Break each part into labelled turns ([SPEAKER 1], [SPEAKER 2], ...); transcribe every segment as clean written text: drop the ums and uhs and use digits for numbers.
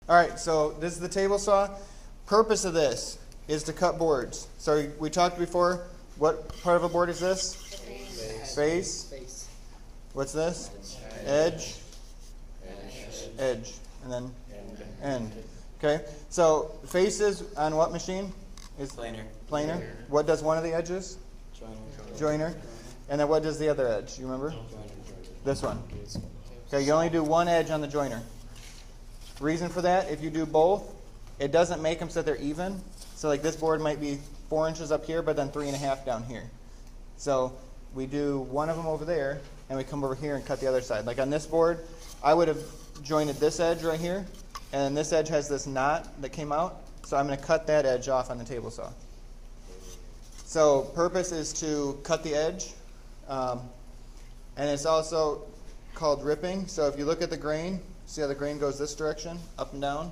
[SPEAKER 1] All right, so this is the table saw. Purpose of this is to cut boards. So we talked before, what part of a board is this? Face. What's this? Edge. Edge. And then end. Okay, so faces on what machine? Is planer. What does one of the edges? Joiner. And then what does the other edge? You remember? This one. Okay, you only do one edge on the joiner. Reason for that, if you do both, it doesn't make them so they're even. So like this board might be 4 inches up here, but then 3.5 down here. So we do one of them over there, and we come over here and cut the other side. Like on this board, I would have jointed this edge right here, and this edge has this knot that came out. So I'm going to cut that edge off on the table saw. So purpose is to cut the edge, and it's also called ripping. So if you look at the grain, see how the grain goes this direction, up and down?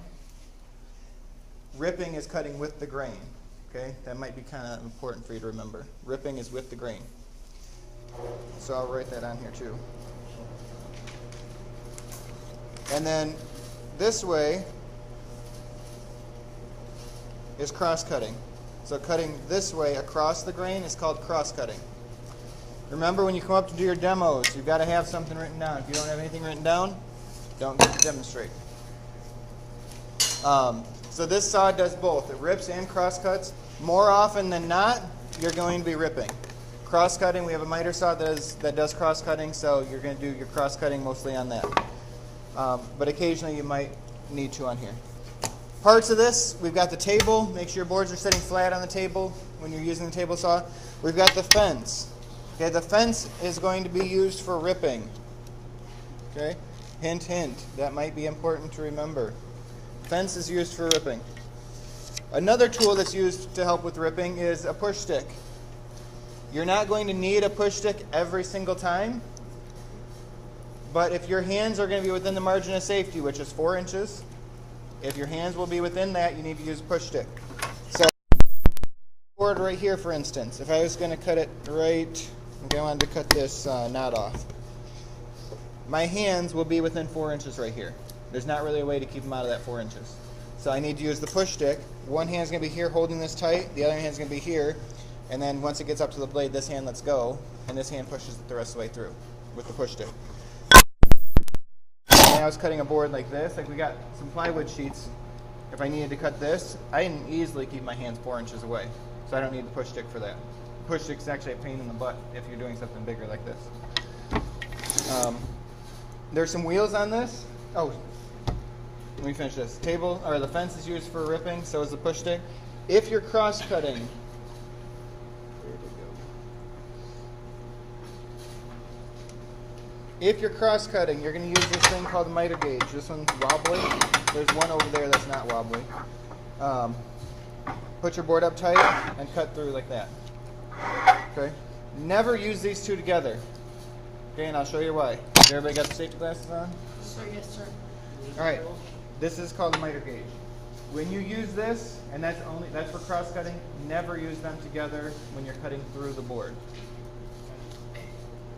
[SPEAKER 1] Ripping is cutting with the grain. Okay, that might be kind of important for you to remember. Ripping is with the grain. So I'll write that on here too. And then this way is cross-cutting. So cutting this way across the grain is called cross-cutting. Remember, when you come up to do your demos, you've got to have something written down. If you don't have anything written down, don't get to demonstrate. So this saw does both. It rips and cross-cuts. More often than not, you're going to be ripping. Cross-cutting, we have a miter saw that does cross-cutting, so you're going to do your cross-cutting mostly on that. But occasionally you might need to on here. Parts of this, we've got the table. Make sure your boards are sitting flat on the table when you're using the table saw. We've got the fence. Okay, the fence is going to be used for ripping. Okay, hint, hint. That might be important to remember. Fence is used for ripping. Another tool that's used to help with ripping is a push stick. You're not going to need a push stick every single time, but if your hands are going to be within the margin of safety, which is 4 inches, if your hands will be within that, you need to use a push stick. So, board right here, for instance, if I was going to cut it right, okay, I wanted to cut this knot off. My hands will be within 4 inches right here. There's not really a way to keep them out of that 4 inches. So I need to use the push stick. One hand's going to be here holding this tight, the other hand's going to be here, and then once it gets up to the blade, this hand lets go, and this hand pushes it the rest of the way through with the push stick. And I was cutting a board like this, like we got some plywood sheets. If I needed to cut this, I can easily keep my hands 4 inches away, so I don't need the push stick for that. The push stick's actually a pain in the butt if you're doing something bigger like this. There's some wheels on this. Oh, let me finish this. Table, or the fence is used for ripping, so is the push stick. If you're cross-cutting, if you're cross-cutting, you're going to use this thing called a miter gauge. This one's wobbly. There's one over there that's not wobbly. Put your board up tight and cut through like that. Okay. Never use these two together. Okay, and I'll show you why. Has everybody got the safety glasses on?
[SPEAKER 2] Sir, yes, sir.
[SPEAKER 1] All right. This is called a miter gauge. When you use this, and that's for cross-cutting, never use them together when you're cutting through the board.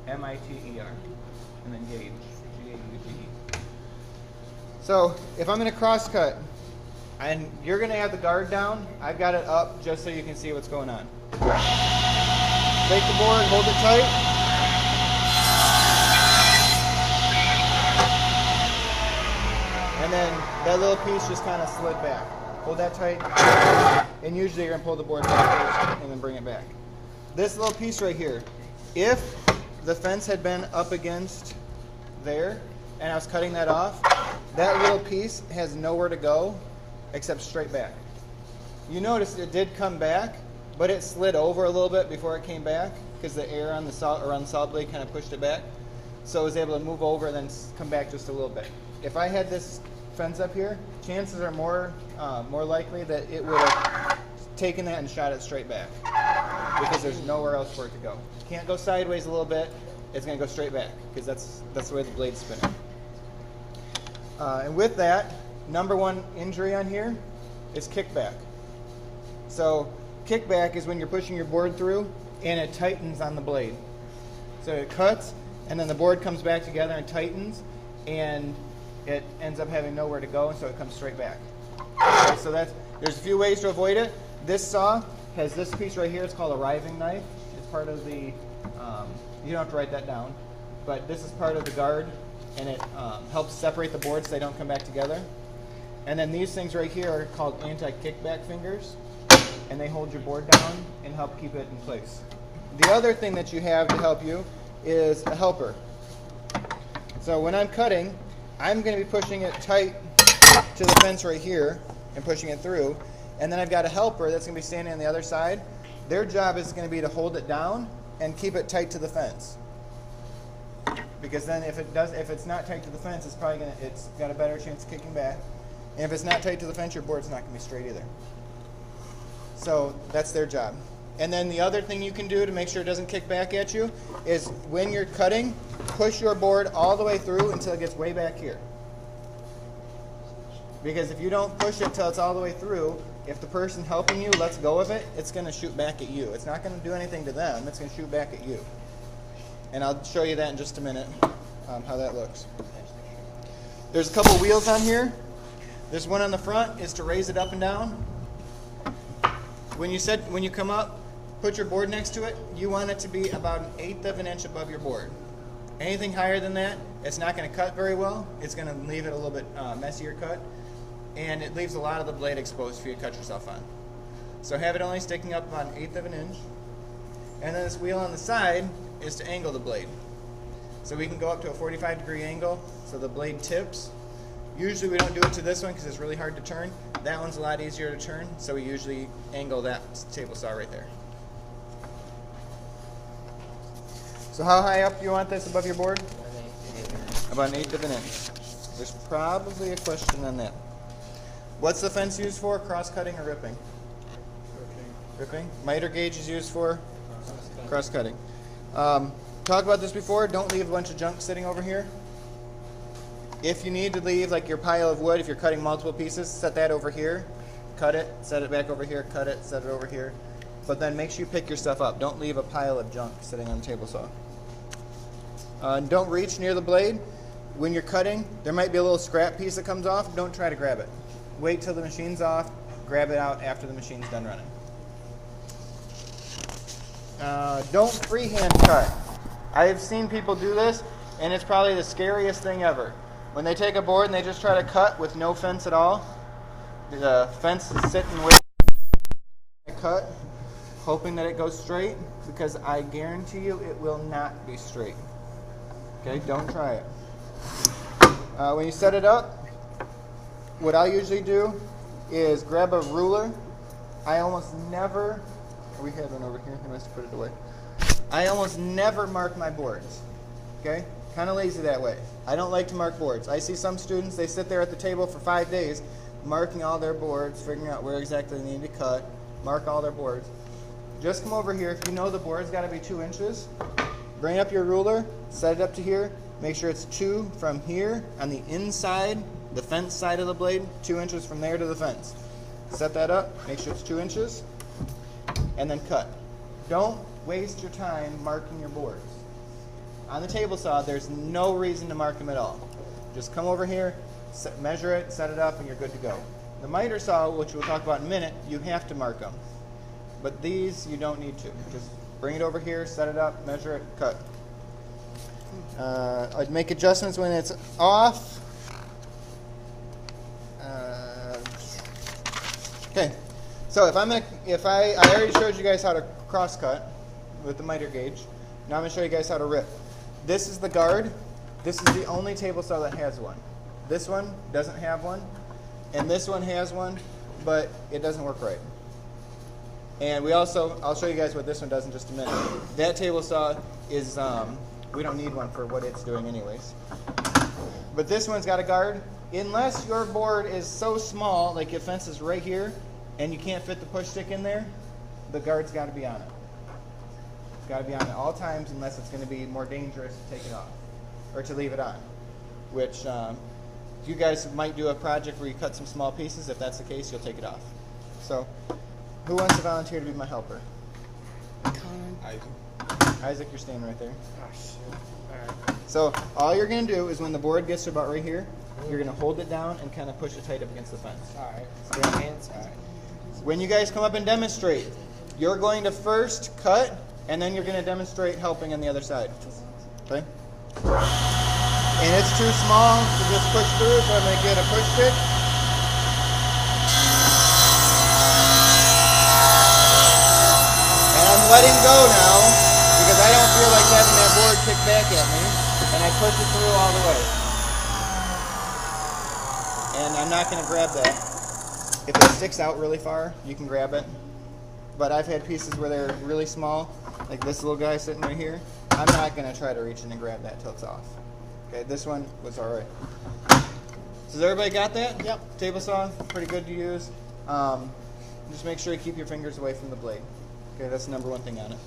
[SPEAKER 1] M-I-T-E-R. And then gauge. G-A-U-G-E. So if I'm going to cross-cut, and you're going to have the guard down, I've got it up just so you can see what's going on. Take the board, hold it tight. And then that little piece just kind of slid back. Hold that tight. And usually you're going to pull the board back first and then bring it back. This little piece right here, if the fence had been up against there and I was cutting that off, that little piece has nowhere to go except straight back. You notice it did come back, but it slid over a little bit before it came back because the air on the saw blade kind of pushed it back. So it was able to move over and then come back just a little bit. If I had this fence up here, chances are more likely that it would have taken that and shot it straight back because there's nowhere else for it to go. It can't go sideways a little bit. It's going to go straight back because that's the way the blade's spinning. And with that, number one injury on here is kickback. So kickback is when you're pushing your board through and it tightens on the blade. So it cuts and then the board comes back together and tightens, and it ends up having nowhere to go, and so it comes straight back. Okay, so there's a few ways to avoid it. This saw has this piece right here. It's called a riving knife. It's part of the, you don't have to write that down, but this is part of the guard, and it helps separate the boards so they don't come back together. And then these things right here are called anti-kickback fingers, and they hold your board down and help keep it in place. The other thing that you have to help you is a helper. So when I'm cutting, I'm going to be pushing it tight to the fence right here and pushing it through. And then I've got a helper that's going to be standing on the other side. Their job is going to be to hold it down and keep it tight to the fence. Because then if it's not tight to the fence, it's got a better chance of kicking back. And if it's not tight to the fence, your board's not going to be straight either. So that's their job. And then the other thing you can do to make sure it doesn't kick back at you is when you're cutting, push your board all the way through until it gets way back here. Because if you don't push it till it's all the way through, if the person helping you lets go of it, it's going to shoot back at you. It's not going to do anything to them. It's going to shoot back at you. And I'll show you that in just a minute, how that looks. There's a couple wheels on here. This one on the front is to raise it up and down. When you come up, put your board next to it. You want it to be about 1/8 of an inch above your board. Anything higher than that, it's not going to cut very well. It's going to leave it a little bit messier cut, and it leaves a lot of the blade exposed for you to cut yourself on. So have it only sticking up about 1/8 of an inch. And then this wheel on the side is to angle the blade. So we can go up to a 45-degree angle so the blade tips. Usually we don't do it to this one because it's really hard to turn. That one's a lot easier to turn, so we usually angle that table saw right there. So how high up do you want this above your board? About 1/8 of an inch. There's probably a question on that. What's the fence used for? Cross-cutting or ripping? Ripping. Miter gauge is used for? Cross-cutting. Talked about this before. Don't leave a bunch of junk sitting over here. If you need to leave like your pile of wood, if you're cutting multiple pieces, set that over here, cut it, set it back over here, cut it, set it over here. But then make sure you pick your stuff up. Don't leave a pile of junk sitting on the table saw. Don't reach near the blade. When you're cutting, there might be a little scrap piece that comes off. Don't try to grab it. Wait till the machine's off, grab it out after the machine's done running. Don't freehand cut. I've seen people do this, and it's probably the scariest thing ever. When they take a board and they just try to cut with no fence at all, the fence is sitting with a cut, hoping that it goes straight, because I guarantee you it will not be straight. Okay, don't try it. When you set it up, what I usually do is grab a ruler. I almost never, we have one over here, I must have put it away. I almost never mark my boards. Okay? Kind of lazy that way. I don't like to mark boards. I see some students, they sit there at the table for 5 days marking all their boards, figuring out where exactly they need to cut, mark all their boards. Just come over here. If you know the board's got to be 2 inches, bring up your ruler, set it up to here, make sure it's 2 from here on the inside, the fence side of the blade, 2 inches from there to the fence. Set that up, make sure it's 2 inches, and then cut. Don't waste your time marking your boards. On the table saw, there's no reason to mark them at all. Just come over here, measure it, set it up, and you're good to go. The miter saw, which we'll talk about in a minute, you have to mark them. But these, you don't need to. Just bring it over here, set it up, measure it, cut. I'd make adjustments when it's off. Okay, so if I already showed you guys how to cross cut with the miter gauge. Now I'm going to show you guys how to rip. This is the guard. This is the only table saw that has one. This one doesn't have one, and this one has one, but it doesn't work right. And we also, I'll show you guys what this one does in just a minute. That table saw is, we don't need one for what it's doing anyways. But this one's got a guard. Unless your board is so small, like your fence is right here, and you can't fit the push stick in there, the guard's got to be on it. It's got to be on at all times unless it's going to be more dangerous to take it off or to leave it on. Which you guys might do a project where you cut some small pieces. If that's the case, you'll take it off. So, who wants to volunteer to be my helper? Isaac, you're standing right there.
[SPEAKER 2] Oh, shit. All right.
[SPEAKER 1] So all you're going to do is when the board gets to about right here, You're going to hold it down and kind of push it tight up against the fence.
[SPEAKER 2] All right. Split hands. All right.
[SPEAKER 1] When you guys come up and demonstrate, you're going to first cut, and then you're going to demonstrate helping on the other side. Okay? And it's too small to just push through, so I'm going to get a push stick. And I'm letting go now, because I don't feel like having that board kick back at me. And I push it through all the way. And I'm not going to grab that. If it sticks out really far, you can grab it. But I've had pieces where they're really small, like this little guy sitting right here. I'm not going to try to reach in and grab that till it's off. Okay, this one was all right. So has everybody got that? Yep. Table saw, pretty good to use. Just make sure you keep your fingers away from the blade. Okay, that's the #1 thing on it.